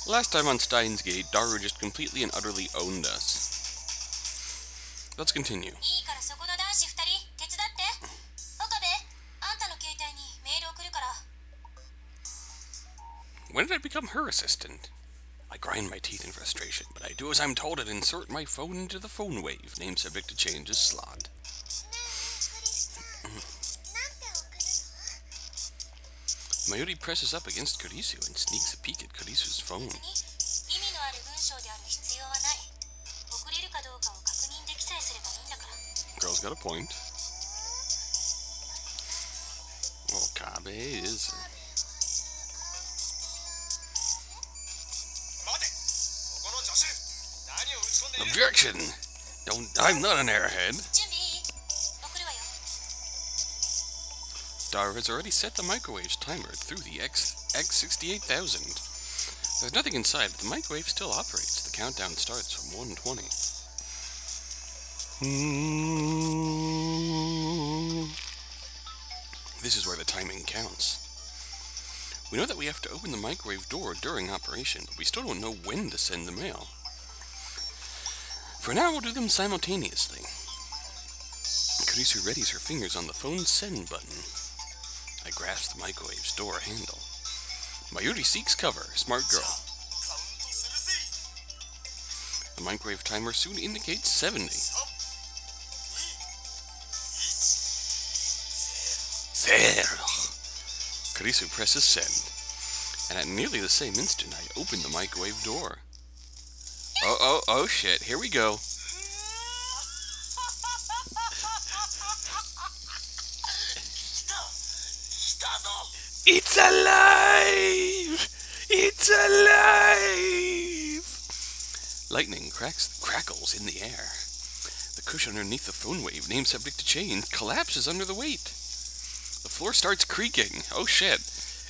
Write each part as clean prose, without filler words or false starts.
Last time on Steins Gate, Daru just completely and utterly owned us. Let's continue. When did I become her assistant? I grind my teeth in frustration, but I do as I'm told and insert my phone into the phone wave, name subject to change as slot. Mayuri presses up against Kurisu and sneaks a peek at Kurisu's phone. Girl's got a point. Well, Kabe is... Objection! I'm not an airhead. Daru has already set the microwave's timer through the X68000. There's nothing inside, but the microwave still operates. The countdown starts from 120. This is where the timing counts. We know that we have to open the microwave door during operation, but we still don't know when to send the mail. For now, we'll do them simultaneously. Kurisu readies her fingers on the phone's send button. I grasp the microwave's door handle. Mayuri seeks cover. Smart girl. The microwave timer soon indicates 70. There! Kurisu presses send. And at nearly the same instant, I open the microwave door. Oh shit, here we go. It's alive! It's alive! Lightning crackles in the air. The cushion underneath the phone wave, name subject to change, collapses under the weight. The floor starts creaking. Oh shit.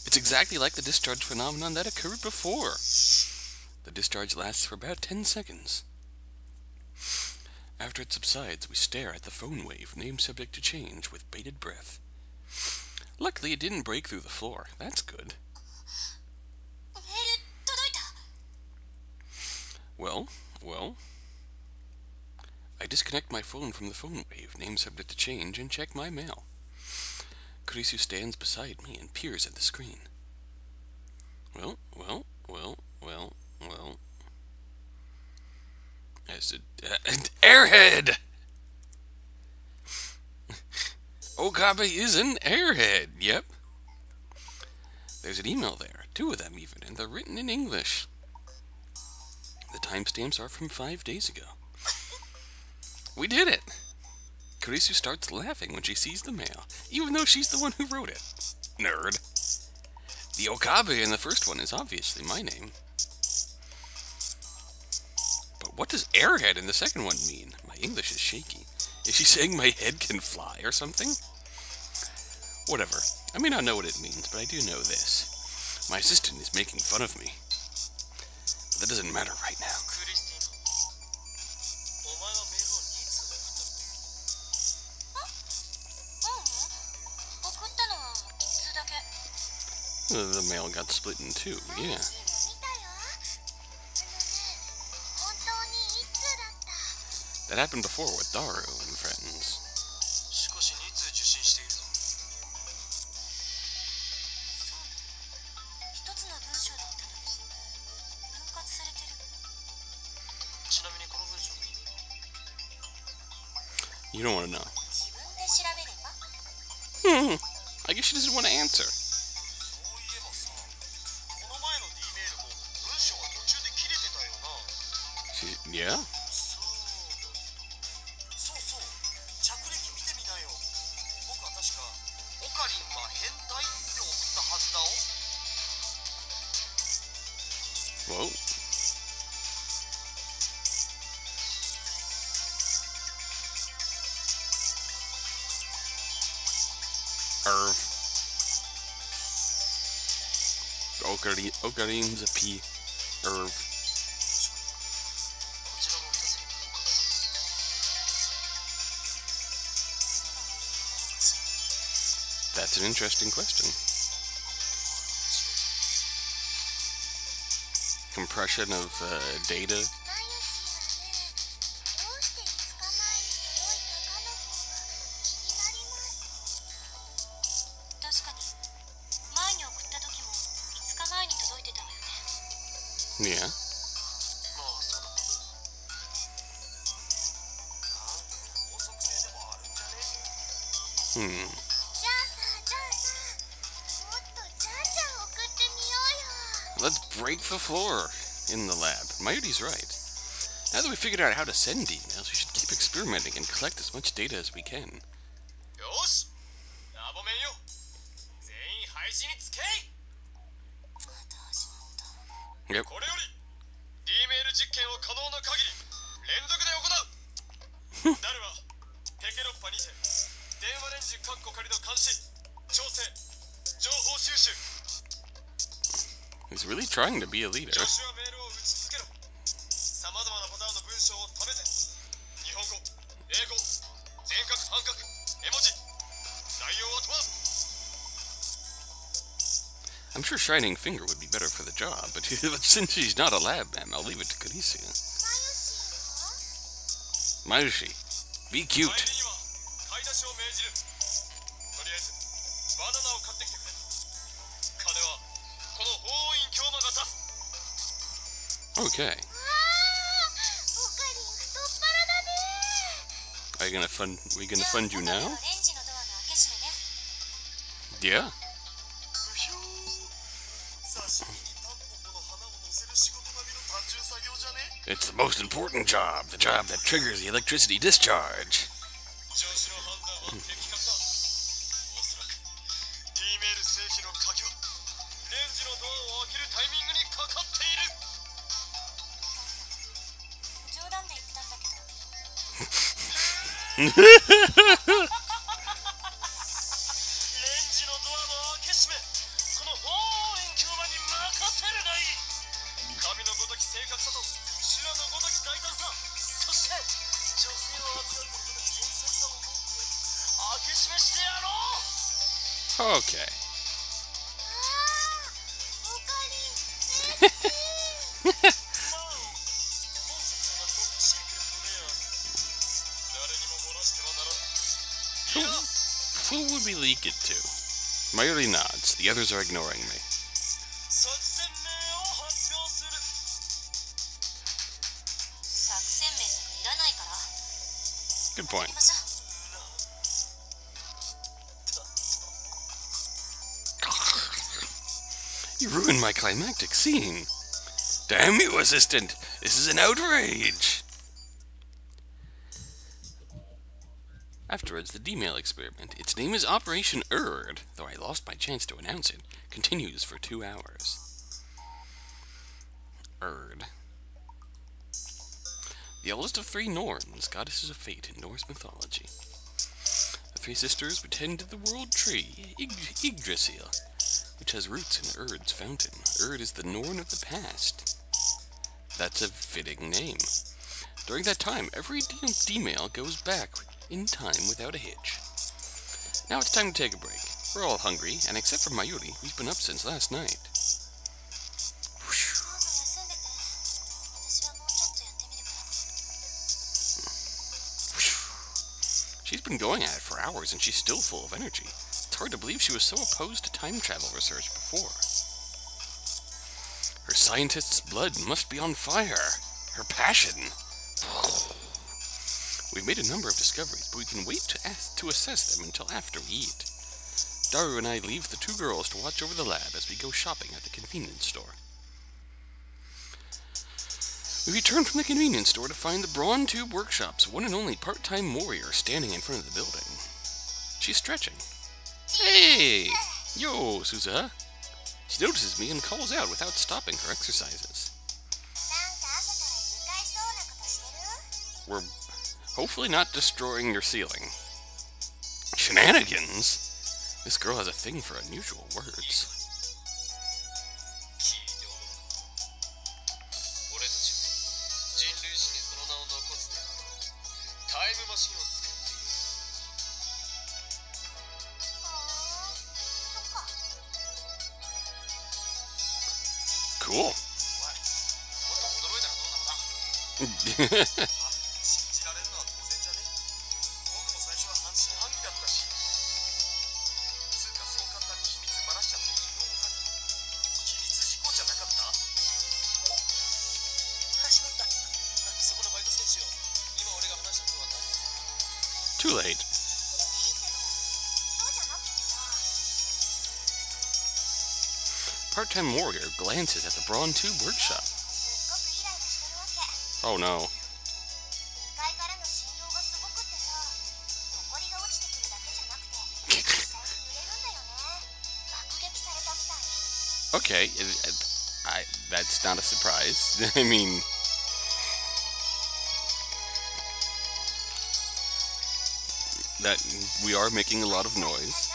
It's exactly like the discharge phenomenon that occurred before. The discharge lasts for about 10 seconds. After it subsides, we stare at the phone wave, name subject to change, with bated breath. Luckily, it didn't break through the floor. That's good. Well. I disconnect my phone from the phone wave, name subject to change, and check my mail. Kurisu stands beside me and peers at the screen. Well. As an airhead! Okabe is an airhead, yep. There's an email there, 2 of them even, and they're written in English. The timestamps are from 5 days ago. We did it! Kurisu starts laughing when she sees the mail, even though she's the one who wrote it. Nerd. The Okabe in the first one is obviously my name. But what does airhead in the second one mean? My English is shaky. Is she saying my head can fly or something? Whatever. I may not know what it means, but I do know this. My assistant is making fun of me. But that doesn't matter right now. The mail got split in 2, yeah. That happened before with Daru and friends. You don't want to know. I guess she doesn't want to answer. Yeah? Whoa. Okarin's a P. That's an interesting question. compression of data. Yeah. Let's break the floor in the lab. Mayuri's right. Now that we figured out how to send emails, we should keep experimenting and collect as much data as we can. Yep. He's really trying to be a leader. I'm sure Shining Finger would be better for the job, but since she's not a lab man, I'll leave it to Kurisia. Mayushi, be cute. Okay. Are you gonna fund? We gonna fund you now? Yeah. It's the most important job, the job that triggers the electricity discharge. Okay. Who would we leak it to? Mayuri nods. The others are ignoring me. Good point. You ruined my climactic scene. Damn you, assistant! This is an outrage! Afterwards, the D-mail experiment. Its name is Operation Erd, though I lost my chance to announce it. Continues for 2 hours. Erd. The eldest of 3 Norns, goddesses of fate in Norse mythology. The 3 sisters would tend to the world tree, Yggdrasil, which has roots in Erd's fountain. Erd is the Norn of the past. That's a fitting name. During that time, every D-mail goes back in time without a hitch. Now it's time to take a break. We're all hungry, and except for Mayuri, we've been up since last night. She's been going at it for hours, and she's still full of energy. It's hard to believe she was so opposed to time travel research before. Her scientist's blood must be on fire. Her passion. We've made a number of discoveries, but we can wait to assess them until after we eat. Daru and I leave the 2 girls to watch over the lab as we go shopping at the convenience store. We return from the convenience store to find the Brawn Tube Workshop's one and only part-time warrior standing in front of the building. She's stretching. Hey! Yo, Suza! She notices me and calls out without stopping her exercises. We're hopefully not destroying your ceiling. Shenanigans? This girl has a thing for unusual words. Cool. Too late. Part-time warrior glances at the Brawn Tube workshop. Oh no. Okay, that's not a surprise. I mean, that we are making a lot of noise.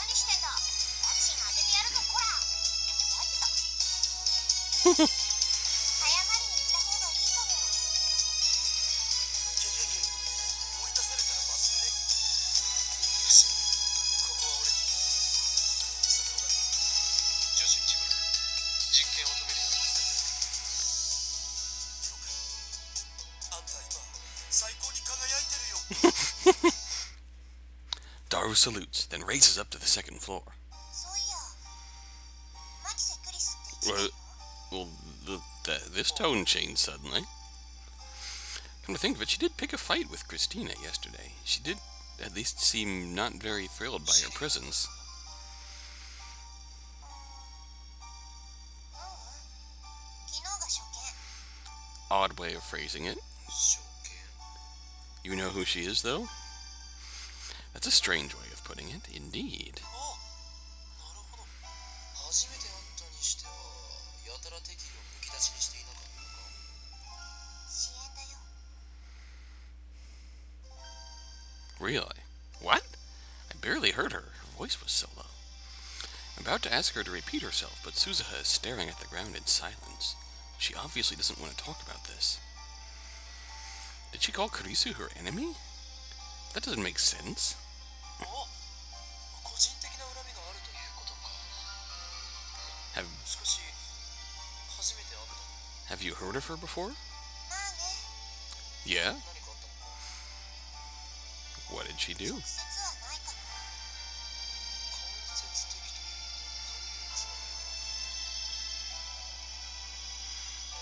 Daru salutes, then races up to the second floor. Well, this tone changed suddenly. Come to think of it, she did pick a fight with Christina yesterday. She did at least seem not very thrilled by her presence. Odd way of phrasing it. You know who she is, though? That's a strange way of putting it, indeed. Really? What? I barely heard her. Her voice was so low. I'm about to ask her to repeat herself, but Suzuha is staring at the ground in silence. She obviously doesn't want to talk about this. Did she call Kurisu her enemy? That doesn't make sense. Have you heard of her before? Yeah? What did she do?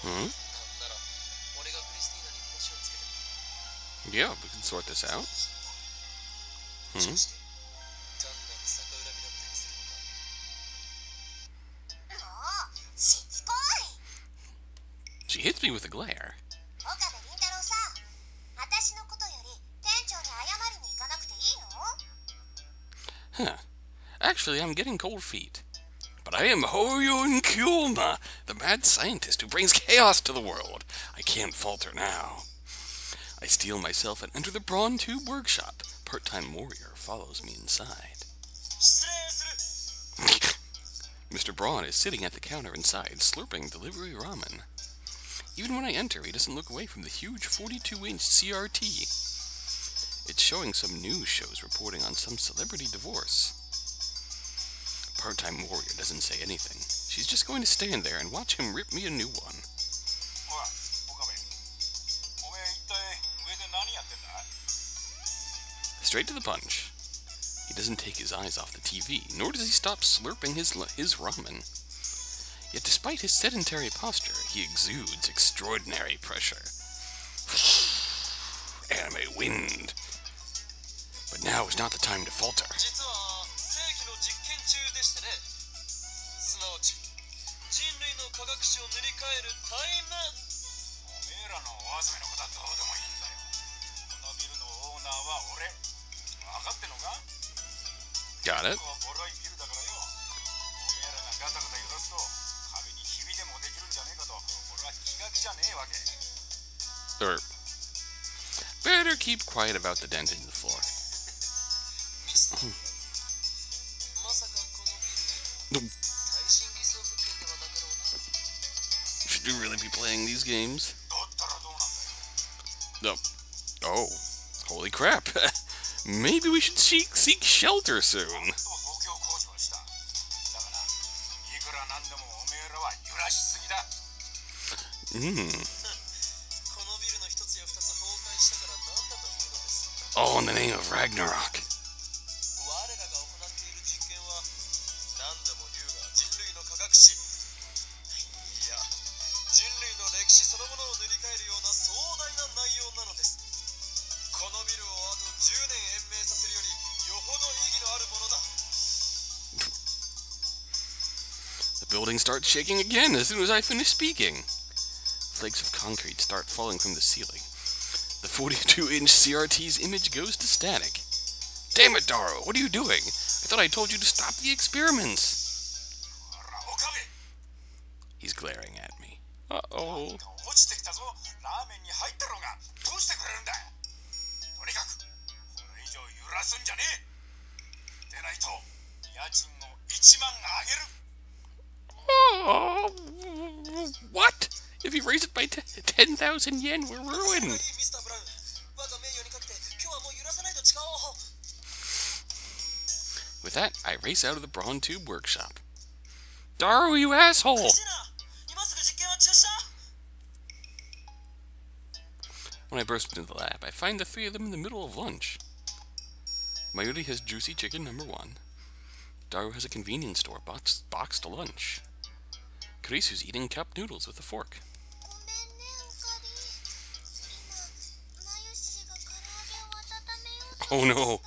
Hmm? Yeah, we can sort this out. Hmm? She hits me with a glare. Huh. Actually, I'm getting cold feet. But I am Hoyon Kyoma, the mad scientist who brings chaos to the world. I can't falter now. I steel myself and enter the Brawn Tube workshop. Part-time warrior follows me inside. Mr. Brawn is sitting at the counter inside, slurping delivery ramen. Even when I enter, he doesn't look away from the huge 42-inch CRT. It's showing some news shows reporting on some celebrity divorce. Part-time warrior doesn't say anything. She's just going to stand there and watch him rip me a new one. Straight to the punch. He doesn't take his eyes off the TV, nor does he stop slurping his ramen. Yet despite his sedentary posture, he exudes extraordinary pressure. Anime wind. But now is not the time to falter. Got it. Or, better keep quiet about the dent in the floor. Should you really be playing these games? No. Oh, holy crap. Maybe we should seek shelter soon. All in the name of Ragnarok. The building starts shaking again as soon as I finish speaking. Flakes of concrete start falling from the ceiling. The 42-inch CRT's image goes to static. Damn it, Daro, what are you doing? I thought I told you to stop the experiments. He's glaring at me. Uh-oh. Oh, what? If you raise it by 10,000 yen, we're ruined. With that, I race out of the Brawn Tube workshop. Daru, you asshole! When I burst into the lab, I find the three of them in the middle of lunch. Mayuri has juicy chicken number 1. Daru has a convenience store boxed lunch. Karisu's eating cup noodles with a fork. Oh no!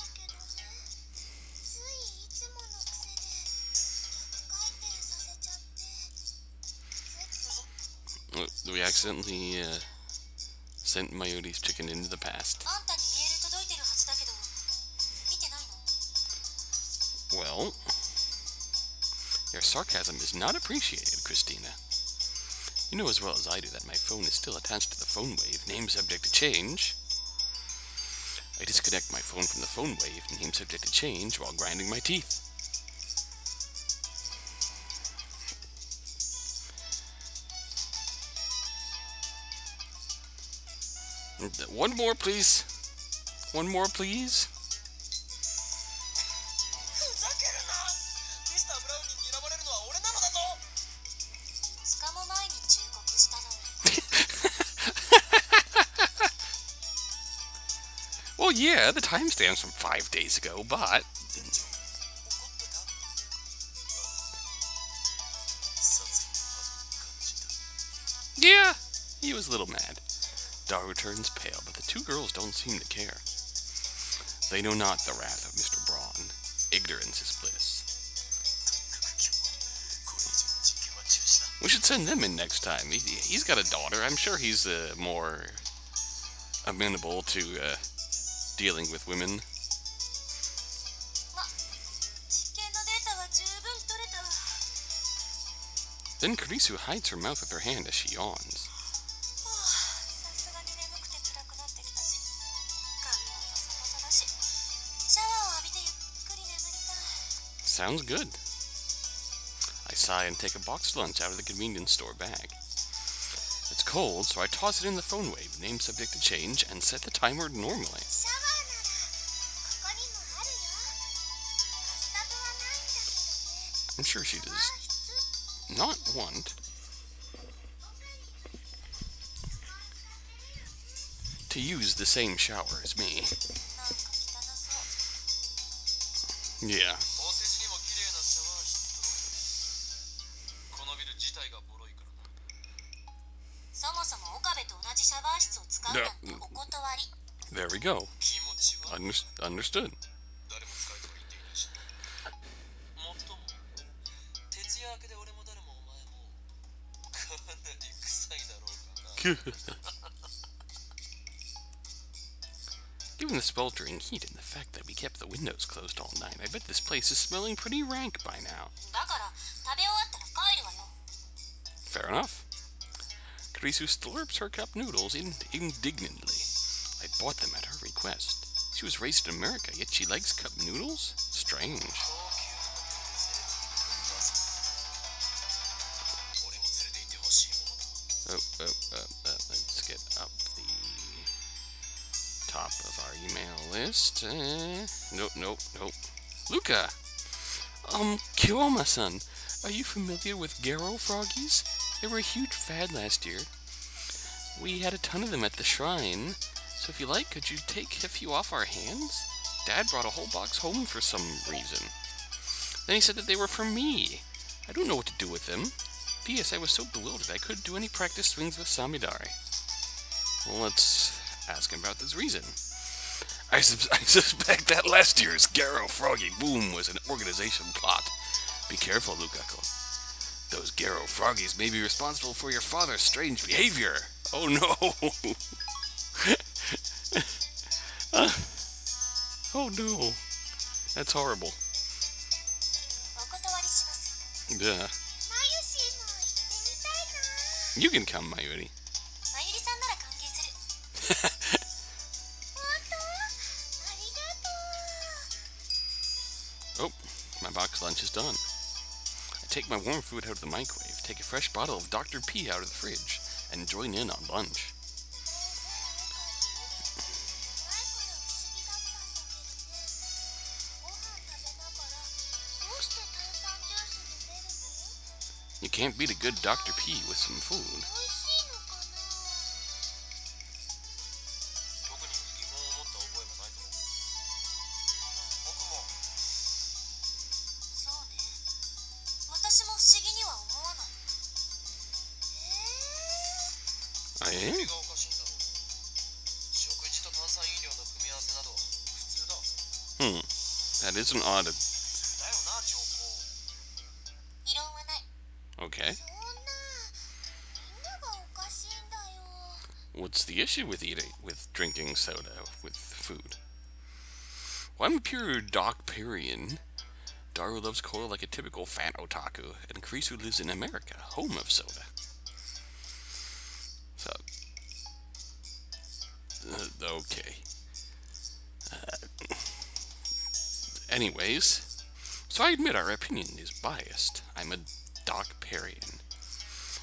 We accidentally sent Mayuri's chicken into the past. Well, your sarcasm is not appreciated, Christina. You know as well as I do that my phone is still attached to the phone wave, name subject to change. I disconnect my phone from the phone wave, name subject to change, while grinding my teeth. One more, please. One more, please. Well, yeah, the timestamp's from 5 days ago, but... yeah, he was a little mad. Daru turns pale, but the two girls don't seem to care. They know not the wrath of Mr. Braun. Ignorance is bliss. We should send them in next time. He's got a daughter. I'm sure he's more amenable to dealing with women. Then Karisu hides her mouth with her hand as she yawns. Sounds good. I sigh and take a boxed lunch out of the convenience store bag. It's cold, so I toss it in the phone wave, name subject to change, and set the timer normally. I'm sure she does not want to use the same shower as me. Yeah. No. There we go. Understood. Given the sweltering heat and the fact that we kept the windows closed all night, I bet this place is smelling pretty rank by now. Fair enough. Karisu slurps her cup noodles indignantly. I bought them at her request. She was raised in America, yet she likes cup noodles? Strange. Let's get up the top of our email list. Nope. Luca! Kiwama-san, are you familiar with Garo froggies? They were a huge fad last year. We had a ton of them at the shrine, So if you like, could you take a few off our hands? Dad brought a whole box home for some reason. Then he said that they were for me. I don't know what to do with them. P.S. I was so bewildered I couldn't do any practice swings with Samidare. Well, let's ask him about this reason. I suspect that last year's Garo Froggy boom was an organization plot. Be careful, Lukako. Those Garo Froggies may be responsible for your father's strange behavior. Oh no! Oh no. That's horrible. Yeah. You can come, Mayuri. Oh, my box lunch is done. I take my warm food out of the microwave, take a fresh bottle of Dr. P out of the fridge, and join in on lunch. You can't beat a good Dr. P with some food. I am. That is an odd. Okay. What's the issue with drinking soda with food? Well, I'm a pure Docperian. Daru loves cola like a typical fan otaku, and Kurisu lives in America, home of soda. So, okay. Anyways, so I admit our opinion is biased. I'm a Docperian.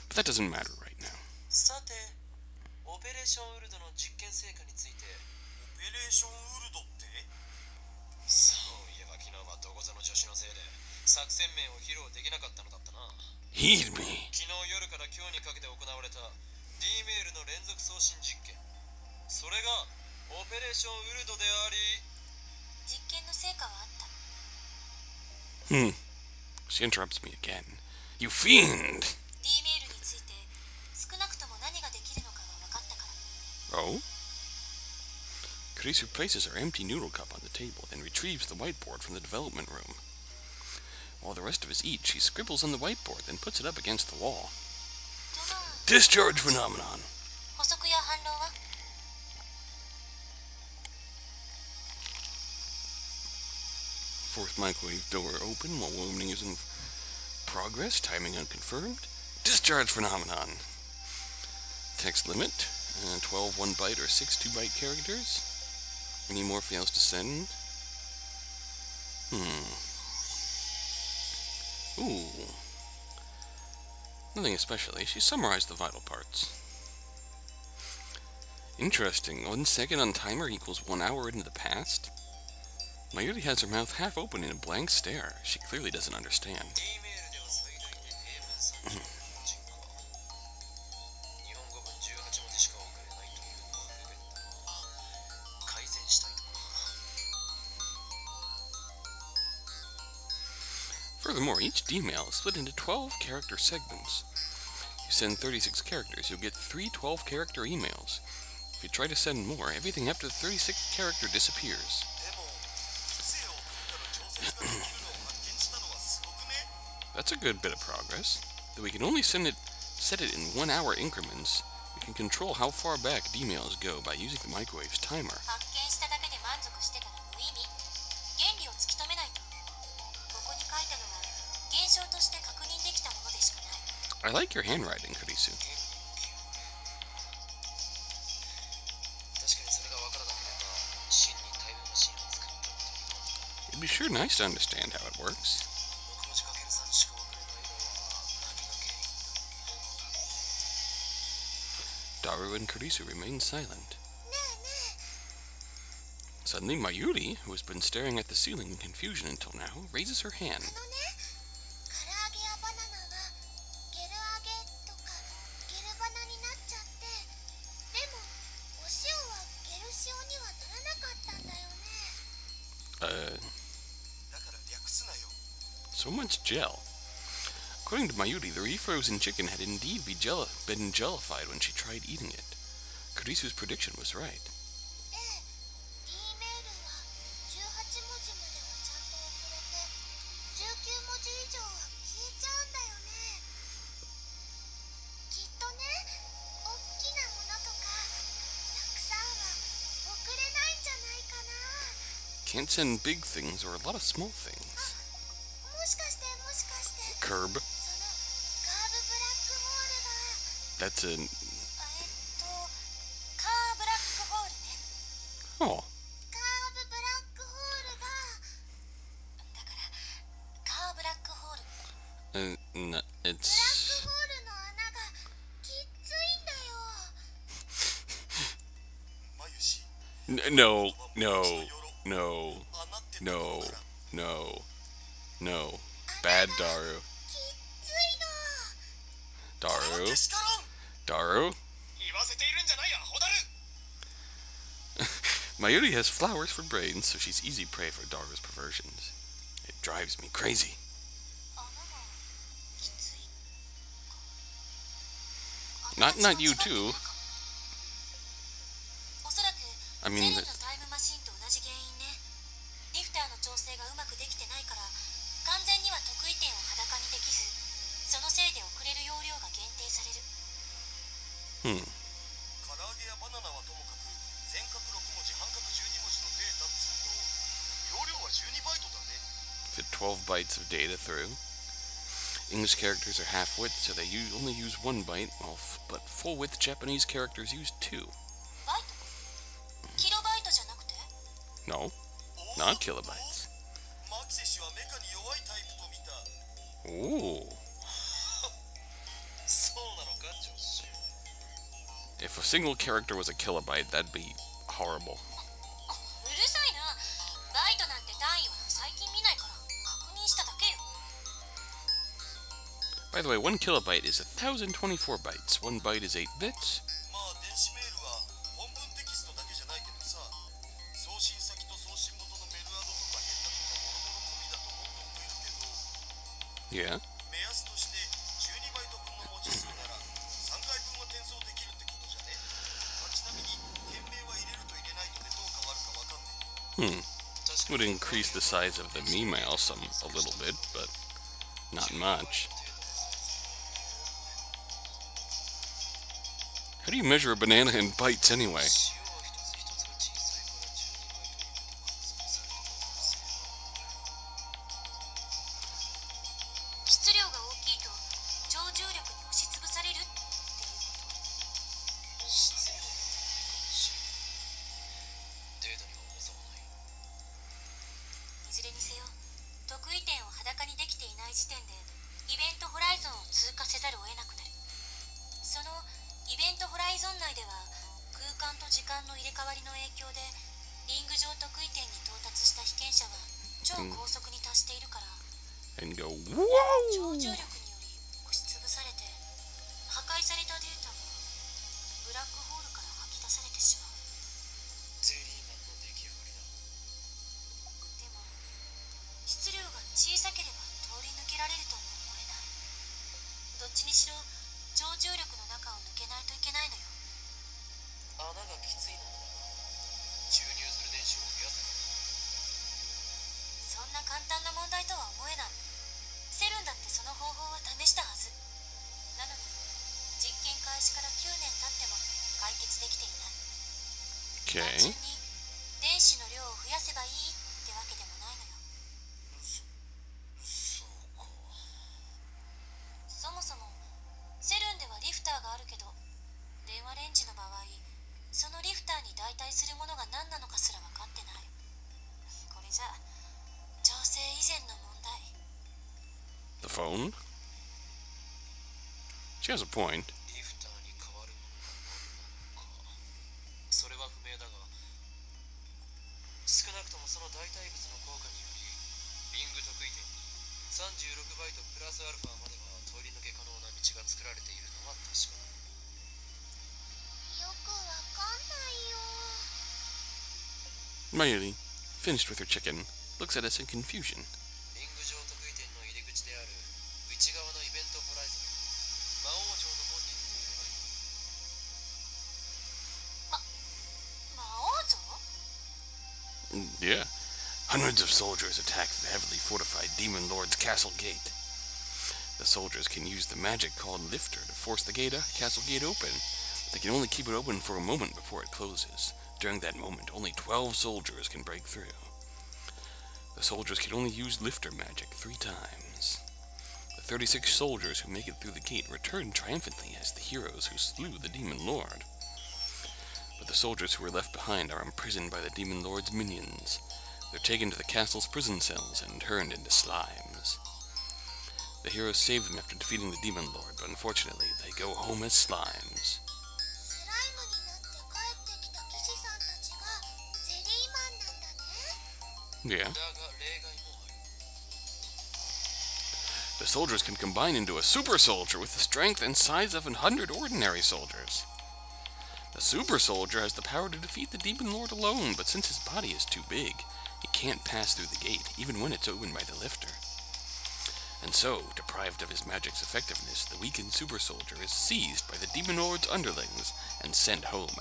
But that doesn't matter right now. Heed me. She interrupts me again. You fiend! Oh? Kurisu places her empty noodle cup on the table, then retrieves the whiteboard from the development room. While the rest of us eat, she scribbles on the whiteboard, then puts it up against the wall. Discharge phenomenon. Fourth microwave door open while warming is in progress. Timing unconfirmed. Discharge phenomenon. Text limit. 12 1-byte or 6 2-byte characters. Any more fails to send. Ooh. Nothing especially. She summarized the vital parts. Interesting. 1 second on timer equals 1 hour into the past. Mayuri has her mouth half open in a blank stare. She clearly doesn't understand. Furthermore, each email is split into 12 character segments. You send 36 characters, you'll get 3 12-character emails. If you try to send more, everything after the 36th character disappears. That's a good bit of progress. Though we can only set it in 1 hour increments, we can control how far back emails go by using the microwave's timer. I like your handwriting, Kurisu. It'd be sure nice to understand how it works. Daru and Kurisu remain silent. Suddenly, Mayuri, who has been staring at the ceiling in confusion until now, raises her hand. So much gel. According to Mayuri, the refrozen chicken had indeed been jellified when she tried eating it. Kurisu's prediction was right. Can't send big things or a lot of small things. Curb. That's a... Oh. No, it's... No, no, no, no, no, no. Bad Daru. Daru? Daru? Mayuri has flowers for brains, so she's easy prey for Daru's perversions. It drives me crazy. Not you too. I mean, Fit 12 bytes of data through. English characters are half-width, so they only use 1 byte, but full-width Japanese characters use 2. No, not kilobytes. Ooh. If a single character was a kilobyte, that'd be horrible. By the way, 1 kilobyte is 1024 bytes. 1 byte is 8 bits. Yeah. Would increase the size of the memouse a little bit, but not much. How do you measure a banana in bytes anyway? And go, whoa! Okay. The phone? She has a point. Mayuri, finished with her chicken, looks at us in confusion. Yeah. Hundreds of soldiers attack the heavily fortified Demon Lord's castle gate. The soldiers can use the magic called Lifter to force the castle gate open. But they can only keep it open for a moment before it closes. During that moment, only 12 soldiers can break through. The soldiers can only use Lifter magic 3 times. The 36 soldiers who make it through the gate return triumphantly as the heroes who slew the Demon Lord. But the soldiers who were left behind are imprisoned by the Demon Lord's minions. They're taken to the castle's prison cells and turned into slimes. The heroes save them after defeating the Demon Lord, but unfortunately they go home as slimes. Yeah. The soldiers can combine into a super soldier with the strength and size of 100 ordinary soldiers. The super soldier has the power to defeat the Demon Lord alone, but since his body is too big, he can't pass through the gate, even when it's opened by the Lifter. And so, deprived of his magic's effectiveness, the weakened super soldier is seized by the Demon Lord's underlings and sent home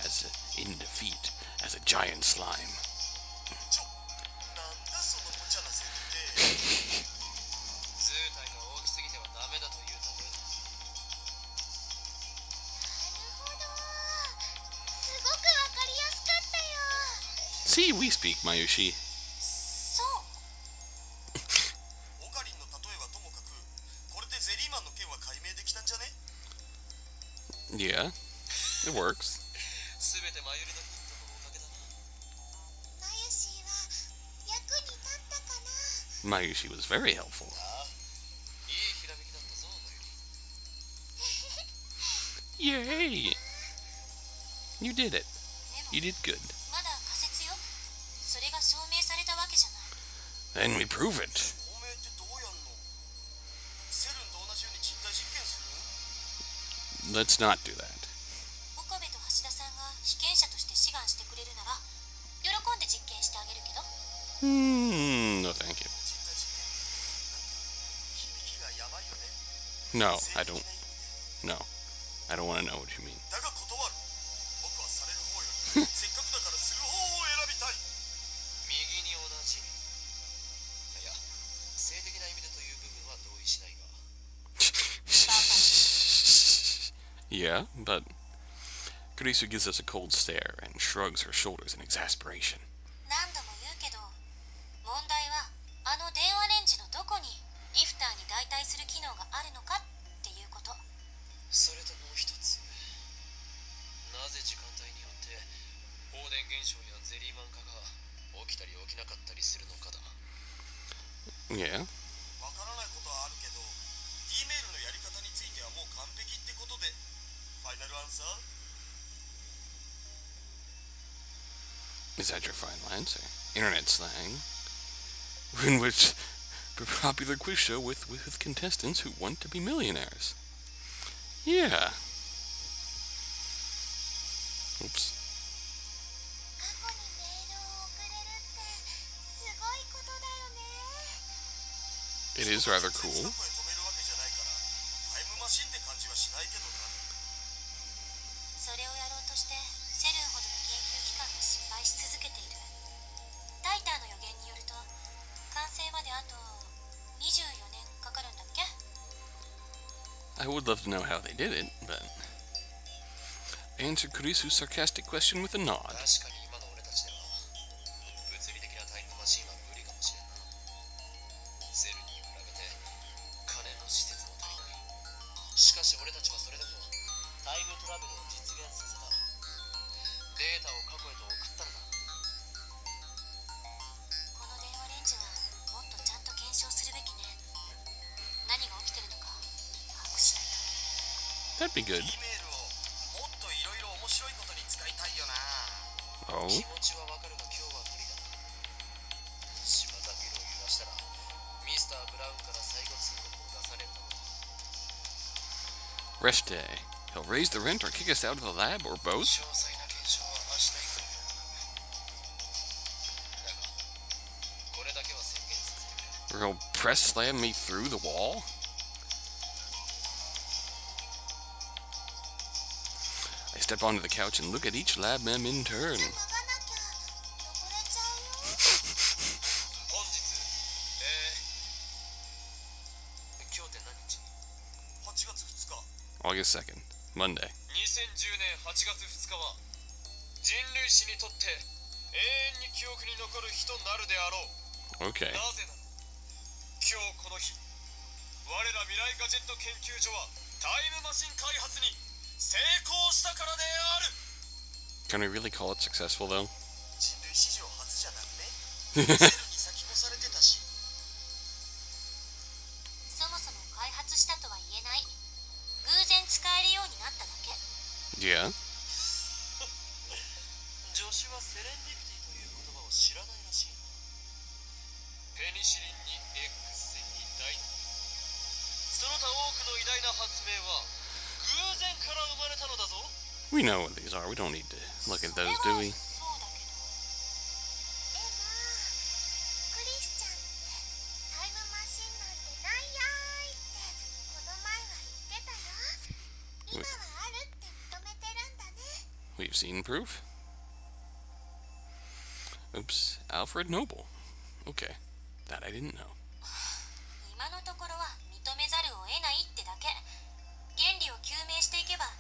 in defeat as a giant slime. See, we speak, Mayushi. Yeah, it works. Mayushi was very helpful. Yay! You did it. You did good. Then we prove it. Let's not do that. No, thank you. No, I don't. No, I don't want to know what you mean. Yeah, but Kurisu gives us a cold stare and shrugs her shoulders in exasperation. Yeah. Is that your final answer? Internet slang, in which a popular quiz show with contestants who want to be millionaires. Yeah. Oops. It is rather cool. I would love to know how they did it, but I answered Kurisu's sarcastic question with a nod. That'd be good. Oh? Rest day. He'll raise the rent or kick us out of the lab, or both. Or he'll press slam me through the wall. I step onto the couch and look at each lab mem in turn. August 2nd, Monday. 2010年8月2日は人類史にとって永遠に記憶に残る日となるであろう。 Okay. なぜなら今日この日我ら未来ガジェット研究所はタイムマシン開発に成功したからである。 Can we really call it successful though? 人類史上初じゃなくね。セルに先越されてたし。そもそも開発したとは言えない。偶然使えるようになっただけ。 Yeah. 助手はセレンディピティという言葉を知らないらしいな。ペニシリンに X 線にダイナミック、その他多くの偉大な発明は偶然から生まれたのだぞ。 We know what these are. We don't need to look at those, do we? そうだけど。でもクリスチャンってタイムマシンなんてないやーいってこの前は言ってたよ。今はあるって認めてるんだね。 We've seen proof. Oops, Alfred Noble. Okay, that I didn't know. 今のところは認めざるを得ないってだけ。原理を究明していけば、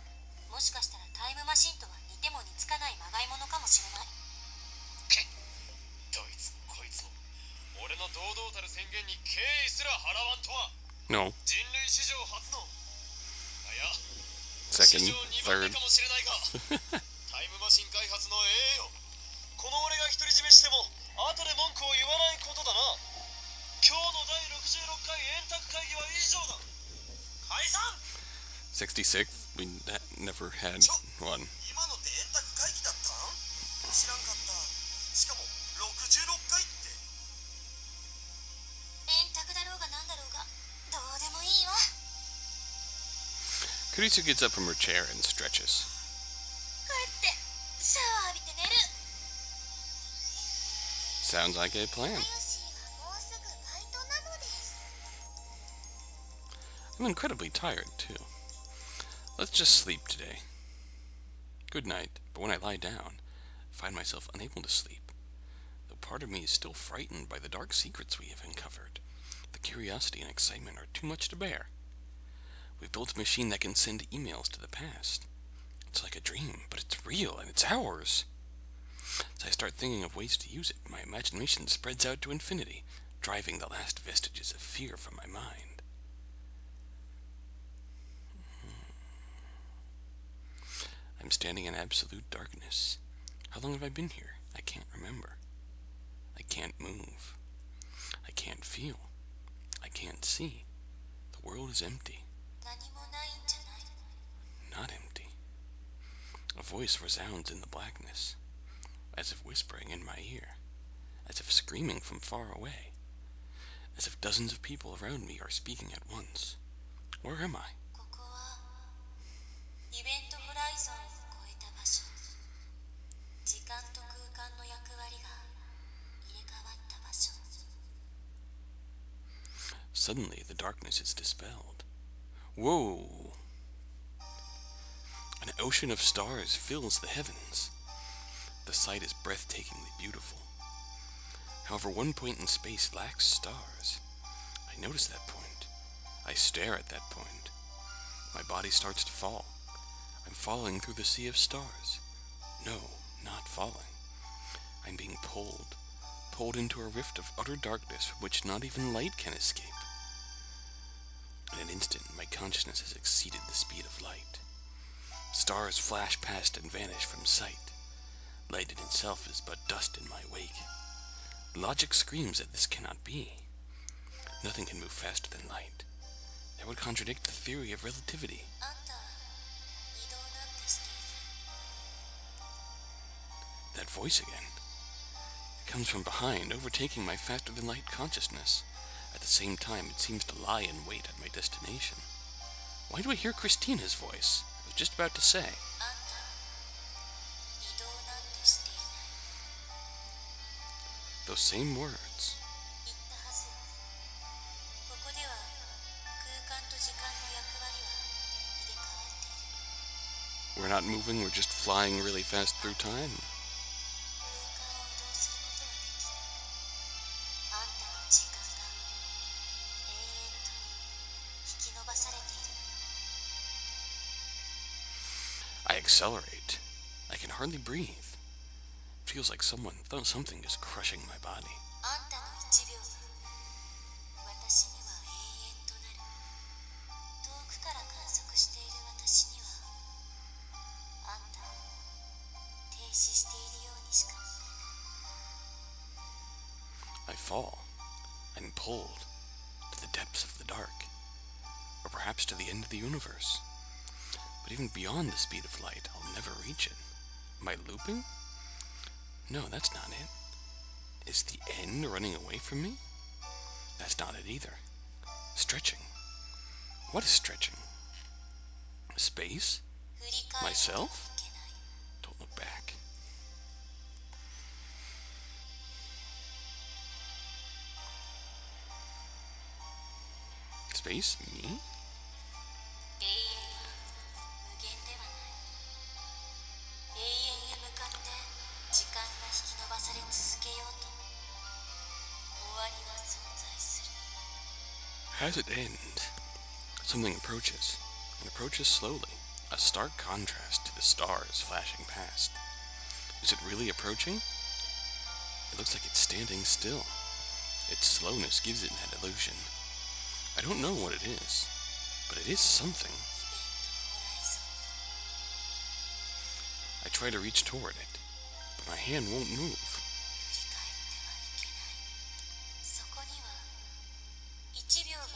もしかしたらタイムマシンとは似ても似つかないまがいものかもしれない。けっ、どいつもこいつも俺の堂々たる宣言に敬意すら払わんとは。 No. 人類史上初の、いや、 Second, 史上2番目 third. かもしれないがタイムマシン開発の栄誉、この俺が独り占めしても後で文句を言わないことだな。今日の第66回円卓会議は以上だ。解散。 66th? We never had one. 今のって円卓会議だったん？知らんかった。しかも66回って。円卓だろうがなんだろうがどうでもいいわ。 Kurisu gets up from her chair and stretches. 帰ってシャワー浴びて寝る。 Sounds like a plan. よしはもうすぐバイトなのです。 I'm incredibly tired, too. Let's just sleep today. Good night, but when I lie down, I find myself unable to sleep. Though part of me is still frightened by the dark secrets we have uncovered, the curiosity and excitement are too much to bear. We've built a machine that can send emails to the past. It's like a dream, but it's real and it's ours. As I start thinking of ways to use it, my imagination spreads out to infinity, driving the last vestiges of fear from my mind. I'm standing in absolute darkness. How long have I been here? I can't remember. I can't move. I can't feel. I can't see. The world is empty. 何もないんじゃない。 Not empty. A voice resounds in the blackness, as if whispering in my ear, as if screaming from far away, as if dozens of people around me are speaking at once. Where am I? ここはイベントホライゾンを超えた場所。時間と空間の役割が入れ替わった場所。 Suddenly, the darkness is dispelled. Whoa! An ocean of stars fills the heavens. The sight is breathtakingly beautiful. However, one point in space lacks stars. I notice that point. I stare at that point. My body starts to fall. I'm falling through the sea of stars. No, not falling. I'm being pulled into a rift of utter darkness from which not even light can escape. In an instant, my consciousness has exceeded the speed of light. Stars flash past and vanish from sight. Light in itself is but dust in my wake. Logic screams that this cannot be. Nothing can move faster than light. That would contradict the theory of relativity. あんた移動なんてしている。 That voice again. It comes from behind, overtaking my faster-than-light consciousness. At the same time, it seems to lie in wait at my destination. Why do I hear Christina's voice? I was just about to say. あんた移動なんてしていない。 Those same words. 言ったはず。ここでは空間と時間の役割は入れ替わっている。 We're not moving, we're just flying really fast through time. 空間を移動することはできない。あんたの時間が延々と引き伸ばされているのよ。accelerate. I can hardly breathe. It feels like something is crushing my body. あんたの1秒は私には永遠となる。遠くから観測している私にはあんたは停止しているようにしか見えない。 I fall. I'm pulled to the depths of the dark, or perhaps to the end of the universe. But even beyond the speed of light, I'll never reach it. Am I looping? No, that's not it. Is the end running away from me? That's not it either. Stretching. What is stretching? Space? Myself? Don't look back. Space? Me? 永遠無限ではない。永遠へ向かって時間が引き延ばされ続けようと終わりは存在する。 How does it end? Something approaches, and approaches slowly, a stark contrast to the stars flashing past. Is it really approaching? It looks like it's standing still. Its slowness gives it that illusion. I don't know what it is, but it is something. I try to reach toward it, but my hand won't move. そこには1秒が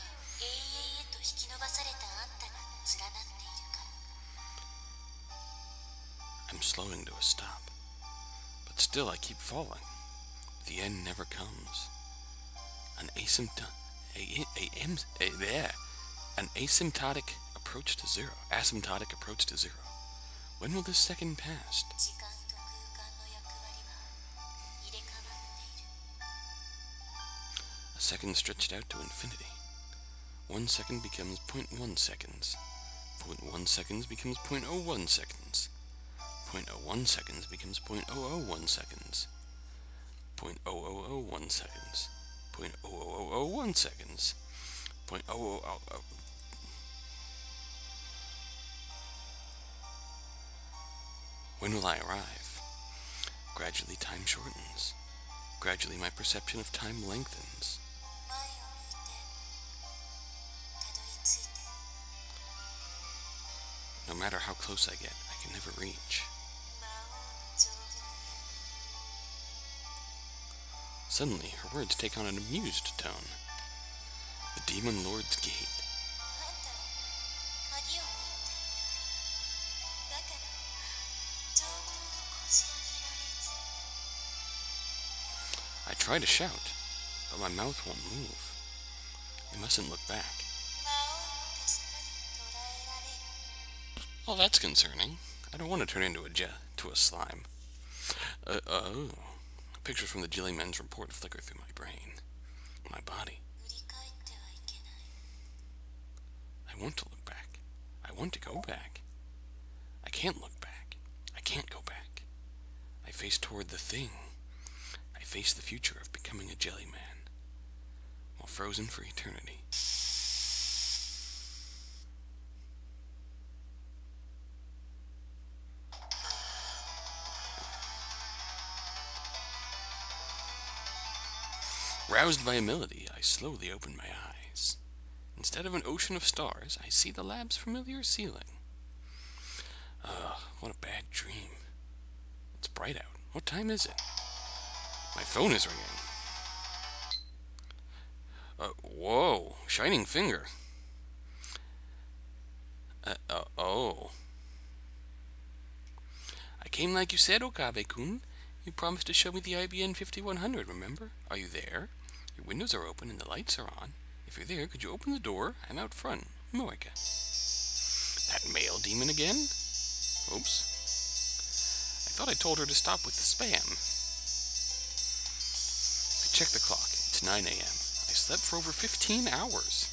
永遠へと引き延ばされたあんたが連なっているから。 I'm slowing to a stop, but still I keep falling. The end never comes. An asymptotic approach to zero. Asymptotic approach to zero. When will this second pass? 時間と空間の役割は入れ替わっている。 A second stretched out to infinity. 1 second becomes 0.1 seconds. 0.1 seconds becomes 0.01 seconds. 0.01 seconds becomes 0.001 seconds. 0.0001 seconds. 0.0001 seconds. 0.0000. When will I arrive? Gradually time shortens. Gradually my perception of time lengthens. 前を向いてたどり着いて。 No matter how close I get, I can never reach. 魔王の情報。 Suddenly, her words take on an amused tone. The Demon Lord's Gate. あんたは鍵を持っていない。だから縄文をこじ開けられず。 I try to shout, but my mouth won't move. I mustn't look back. 魔王の手下に捕らえられる。 Oh, that's concerning. I don't want to turn into a slime. Oh. Pictures from the Jellyman's report flicker through my brain, my body. 振り返ってはいけない。 I want to look back. I want to go back. I can't look back. I can't go back. I face toward the thing. I face the future of becoming a jellyman, while frozen for eternity. Roused by a melody, I slowly open my eyes. Instead of an ocean of stars, I see the lab's familiar ceiling. What a bad dream. It's bright out. What time is it? My phone is ringing. Whoa, shining finger. Oh. I came like you said, Okabe-kun. You promised to show me the IBN 5100, remember? Are you there? Your windows are open and the lights are on. If you're there, could you open the door? I'm out front. Moeka. That male demon again? Oops. I thought I told her to stop with the spam. I checked the clock. It's 9 a.m. I slept for over 15 hours.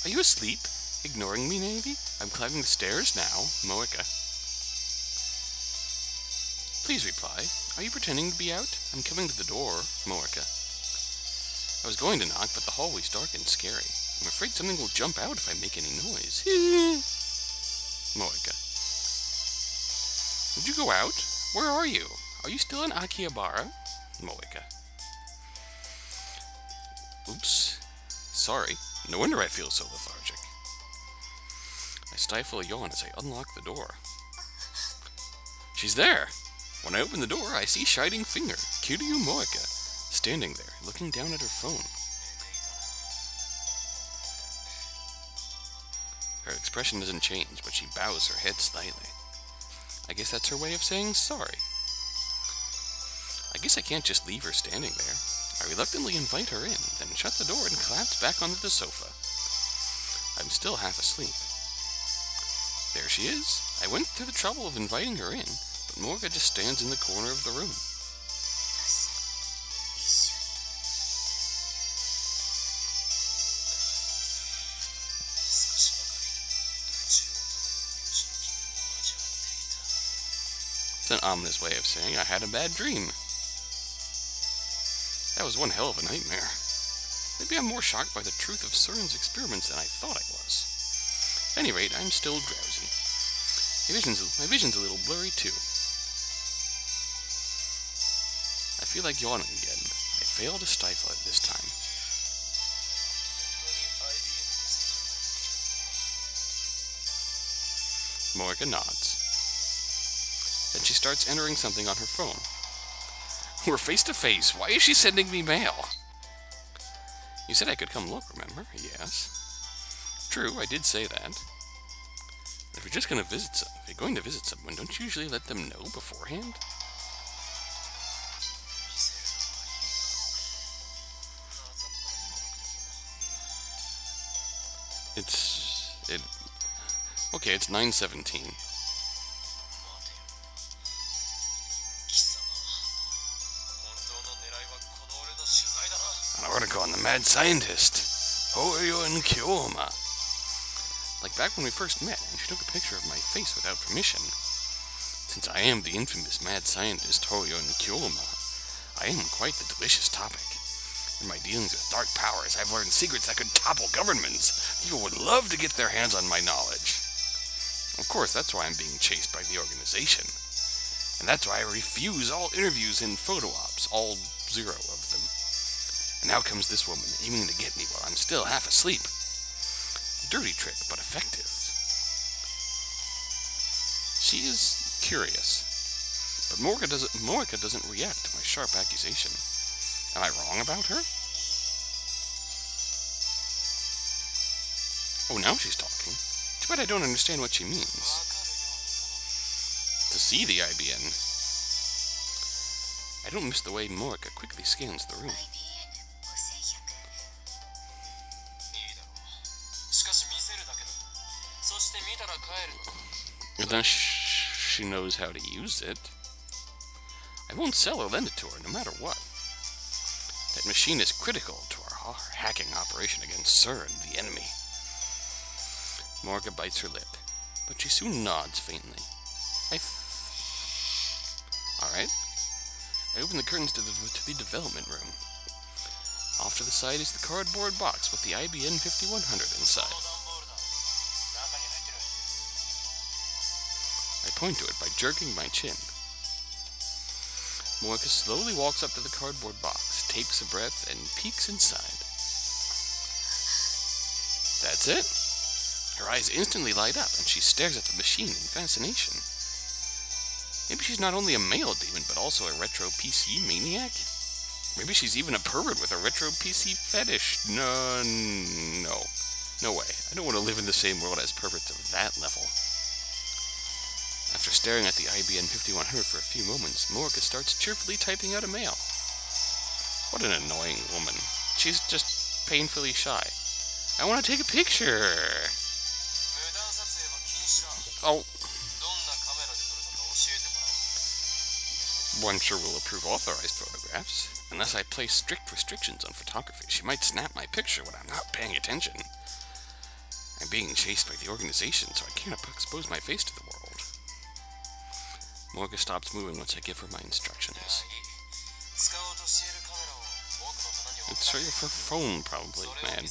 Are you asleep? Ignoring me, maybe? I'm climbing the stairs now. Moeka. Please reply. Are you pretending to be out? I'm coming to the door. Moeka. I was going to knock, but the hallway's dark and scary. I'm afraid something will jump out if I make any noise. Moeka. Did you go out? Where are you? Are you still in Akihabara? Moeka. Oops. Sorry. No wonder I feel so lethargic. I stifle a yawn as I unlock the door. She's there! When I open the door, I see Shining Finger, Kiryu Moeka, standing there, looking down at her phone. Her expression doesn't change, but she bows her head slightly. I guess that's her way of saying sorry. I guess I can't just leave her standing there. I reluctantly invite her in, then shut the door and collapse back onto the sofa. I'm still half asleep. There she is. I went through the trouble of inviting her in, but Morga just stands in the corner of the room. It's an ominous way of saying I had a bad dream. That was one hell of a nightmare. Maybe I'm more shocked by the truth of CERN's experiments than I thought I was. At any rate, I'm still drowsy. My vision's a little blurry too. I feel like yawning again. I fail to stifle it this time. Morga nods. Then she starts entering something on her phone. We're face to face. Why is she sending me mail? You said I could come look, remember? Yes. True, I did say that. But if you're just going to if you're going to visit someone, don't you usually let them know beforehand? Okay, it's 9:17. An article on the mad scientist, Hoyo and Kyoma. Like back when we first met, and she took a picture of my face without permission. Since I am the infamous mad scientist Hoyo and Kyoma, I am quite the delicious topic. In my dealings with dark powers, I've learned secrets that could topple governments. People would love to get their hands on my knowledge. Of course, that's why I'm being chased by the organization. And that's why I refuse all interviews and photo ops, all 0 of them. And now comes this woman, aiming to get me while I'm still half asleep. A dirty trick, but effective. She is curious. But Morga doesn't react to my sharp accusation. Am I wrong about her? Oh, now she's talking. Too bad I don't understand what she means. To see the IBN. I don't miss the way Morga quickly scans the room. Unless she knows how to use it. I won't sell or lend it to her, no matter what. That machine is critical to our hacking operation against CERN, the enemy. Morga bites her lip, but she soon nods faintly. Alright. I open the curtains to the development room. Off to the side is the cardboard box with the IBN 5100 inside. I point to it by jerking my chin. Morga slowly walks up to the cardboard box, takes a breath, and peeks inside. That's it. Her eyes instantly light up, and she stares at the machine in fascination. Maybe she's not only a male demon, but also a retro PC maniac? Maybe she's even a pervert with a retro PC fetish. No way. I don't want to live in the same world as perverts of that level. After staring at the IBN 5100 for a few moments, Morga starts cheerfully typing out a mail. What an annoying woman. She's just painfully shy. I want to take a picture. Oh. One sure will approve authorized photographs. Unless I place strict restrictions on photography, she might snap my picture when I'm not paying attention. I'm being chased by the organization, so I can't expose my face to the world. Morga stops moving once I give her my instructions. It's for your phone, probably, man.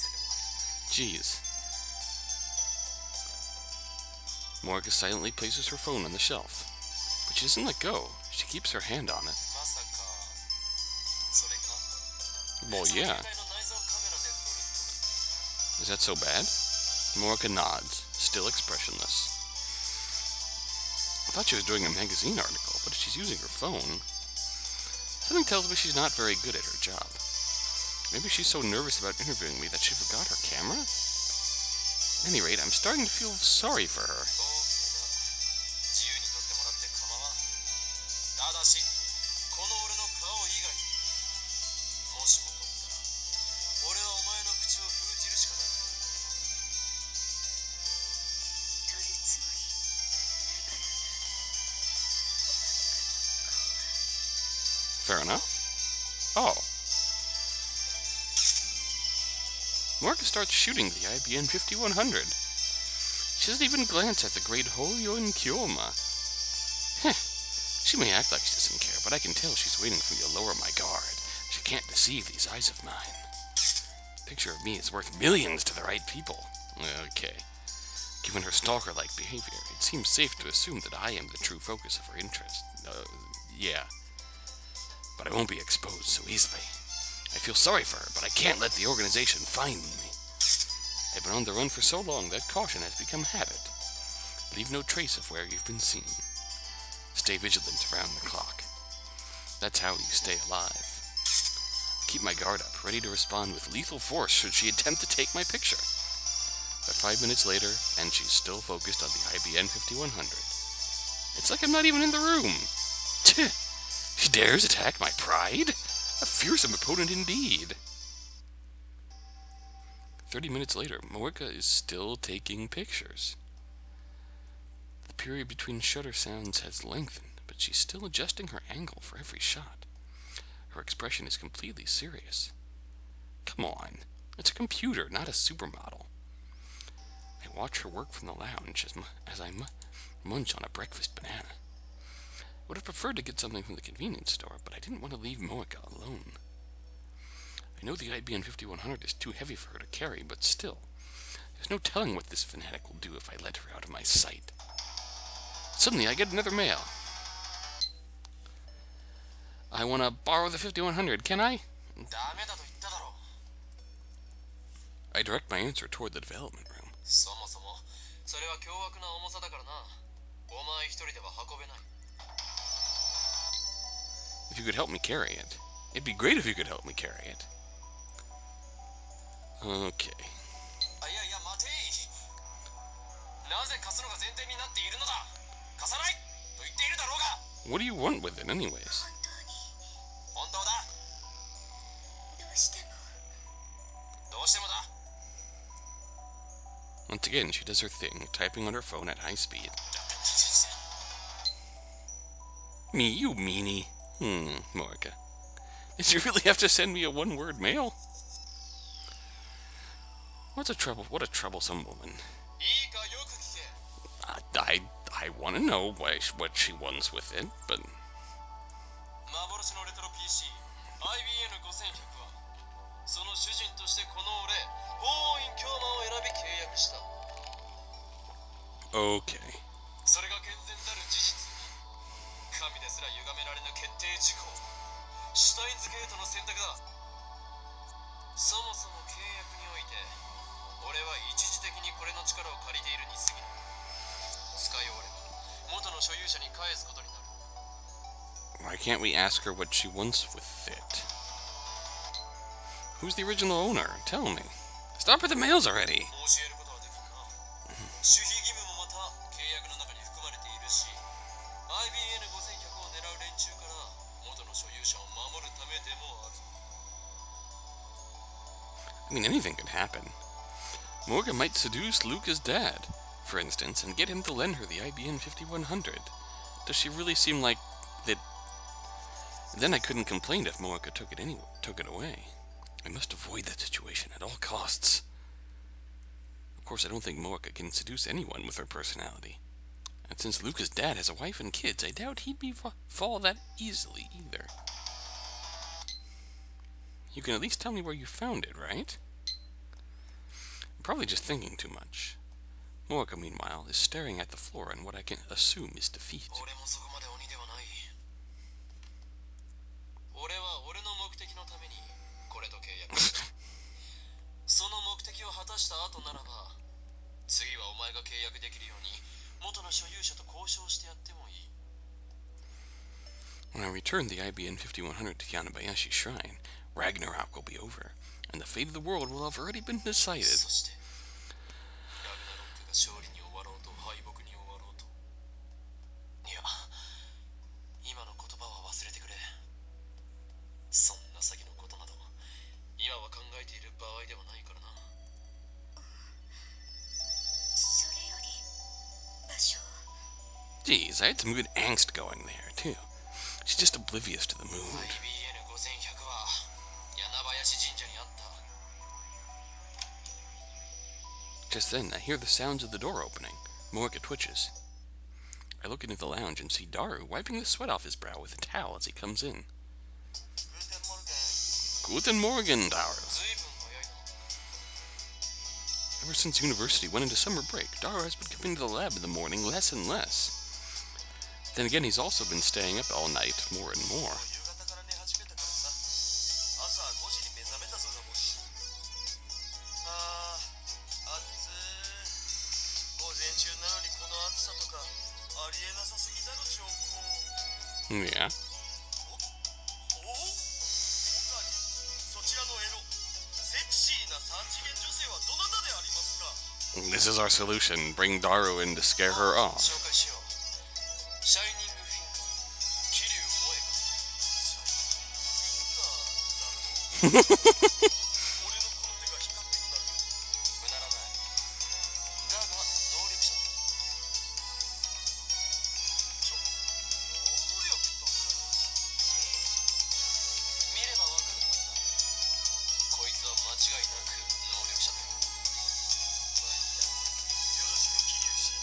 Jeez. Morika silently places her phone on the shelf, but she doesn't let go. She keeps her hand on it. まさかそれか Well, その yeah. 携帯の内蔵カメラで撮ると Is that so bad? Morika nods, still expressionless. I thought she was doing a magazine article, but if she's using her phone, something tells me she's not very good at her job. Maybe she's so nervous about interviewing me that she forgot her camera? At any rate, I'm starting to feel sorry for her. 自由に撮ってもらって構わん。ただしこの俺の顔以外もしも撮ったら俺はお前の口を封じるしかなくなる。撮るつもりないからな。 Fair enough. Oh. Morika starts shooting the IBM 5100. She doesn't even glance at the great Hoyon Kyoma. Heh. She may act like she doesn't care, but I can tell she's waiting for me to lower my guard. She can't deceive these eyes of mine. A picture of me is worth millions to the right people. Okay. Given her stalker-like behavior, it seems safe to assume that I am the true focus of her interest. Yeah. But I won't be exposed so easily. I feel sorry for her, but I can't let the organization find me. I've been on the run for so long that caution has become habit. Leave no trace of where you've been seen. Stay vigilant around the clock. That's how you stay alive. Keep my guard up, ready to respond with lethal force should she attempt to take my picture. But 5 minutes later, and she's still focused on the IBM 5100. It's like I'm not even in the room. She dares attack my pride? A fearsome opponent indeed. 30 minutes later, Morika is still taking pictures. The period between shutter sounds has lengthened, but she's still adjusting her angle for every shot. Her expression is completely serious. Come on, it's a computer, not a supermodel. I watch her work from the lounge as I munch on a breakfast banana. Would have preferred to get something from the convenience store, but I didn't want to leave Morika alone. I know the IBM 5100 is too heavy for her to carry, but still, there's no telling what this fanatic will do if I let her out of my sight. Suddenly, I get another mail. I want to borrow the 5100, can I? ダメだと言っただろう。 I direct my answer toward the development room. そもそもそれは凶悪な重さだからな。お前一人では運べない。 If you could help me carry it. It'd be great if you could help me carry it. Okay. あ、いやいや待てい。なぜ貸すのが前提になっているのだ。貸さないと言っているだろうが。 What do you want with it, anyways? 本当だ。どうしても。どうしてもだ。 Once again, she does her thing, typing on her phone at high speed. Me, you meanie. Morika. Did you really have to send me a one-word mail? What a troublesome woman. いいかよく聞け。I want to know what she wants with it, but... 幻のレトロ PC IBN5100 はその主人としてこの俺法院京馬を選び契約した。 Okay. それが健全なる事実。神ですら歪められぬ決定事項。シュタインズゲートの選択だ。そもそも契約において俺は一時的にこれの力を借りているに過ぎない。使い終われば元の所有者に返すことになる。 Why can't we ask her what she wants with it? Who's the original owner? Tell me. Stop with the mails already. 教えることはできんな。守秘義務もまた契約の中に含まれているし、IBN5100 を狙う連中から元の所有者を守るためでもある。 I mean, anything could happen. Morika might seduce Luca's dad, for instance, and get him to lend her the IBM 5100. Does she really seem like that? Then I couldn't complain if Morika took it away. I must avoid that situation at all costs. Of course, I don't think Morika can seduce anyone with her personality. And since Luca's dad has a wife and kids, I doubt he'd fall that easily either. You can at least tell me where you found it, right? I'm probably just thinking too much. Morika, meanwhile, is staring at the floor in what I can assume is defeat. 俺もそこまで鬼ではない。俺は俺の目的のためにこれと契約した。その目的を果たした後ならば、次はお前が契約できるように元の所有者と交渉してやってもいい。 When I return the IBN 5100 to Yanabayashi Shrine, Ragnarok will be over, and the fate of the world will have already been decided. そして、ラグナロックが勝利に終わろうと敗北に終わろうと。いや、今の言葉は忘れてくれ。そんな先のことなど、今は考えている場合ではないからな。それより場所。 Geez, I had some good angst going there, too. She's just oblivious to the mood. IBN 5100は柳林神社にあった。 Just then, I hear the sounds of the door opening. Morika twitches. I look into the lounge and see Daru wiping the sweat off his brow with a towel as he comes in. Guten Morgen, Daru. ずいぶん早いな。 Ever since university went into summer break, Daru has been coming to the lab in the morning less and less. Then again, he's also been staying up all night, more and more. 夕方から寝始めたからさ。朝5時に目覚めたぞ、ザボシ。あー、暑い。午前中なのにこの暑さとかありえなさすぎだろ、超高。 Yeah. おお、おかわり。そちらのエロ、セクシーな三次元女性はどなたでありますか？ This is our solution. Bring Daru in to scare her off. 紹介しよう。シャイニングフィンガー、桐生萌香。シャイニングフィンガーだと？俺のこの手が光ってうなる。うならない。だが能力者だ。能力とか。見ればわかるはずだ。こいつは間違いなく能力者だよ。まあいいや。よろしく桐生氏。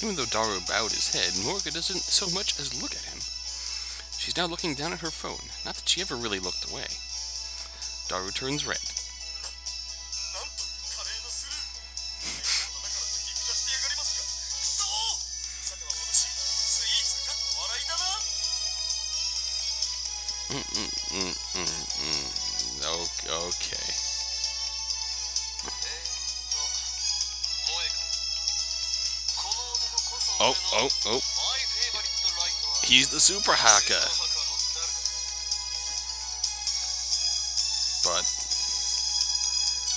Even though Daru bowed his head, Morika doesn't so much as look at him. She's now looking down at her phone, not that she ever really looked away. Daru turns red. なんという華麗なスルー。妹だからって見下してやがりますか。くそー。さてはお主、スイーツかっこ笑いだな。Okay. 萌えか。この男こそ Oh, 俺の oh, oh. マイフェイバリットライトは He's the super hacker. スーパーハッカーの誰だ。 But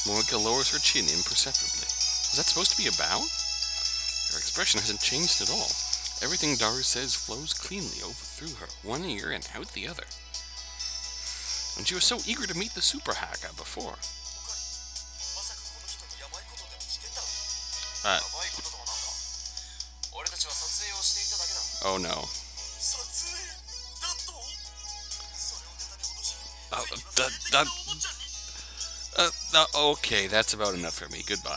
Morika lowers her chin imperceptibly. Was that supposed to be a bow? Her expression hasn't changed at all. Everything Daru says flows cleanly over through her, one ear and out the other. And she was so eager to meet the super hacker before. おかり、まさかこの人にやばいことでもしてたの？ Uh, やばいこととはなんだ。俺たちは撮影をしていただけだ。 oh no. 撮影だと？それをネタに脅し、 Oh, ついには性的なおもちゃに。 okay, that's about enough for me. Goodbye.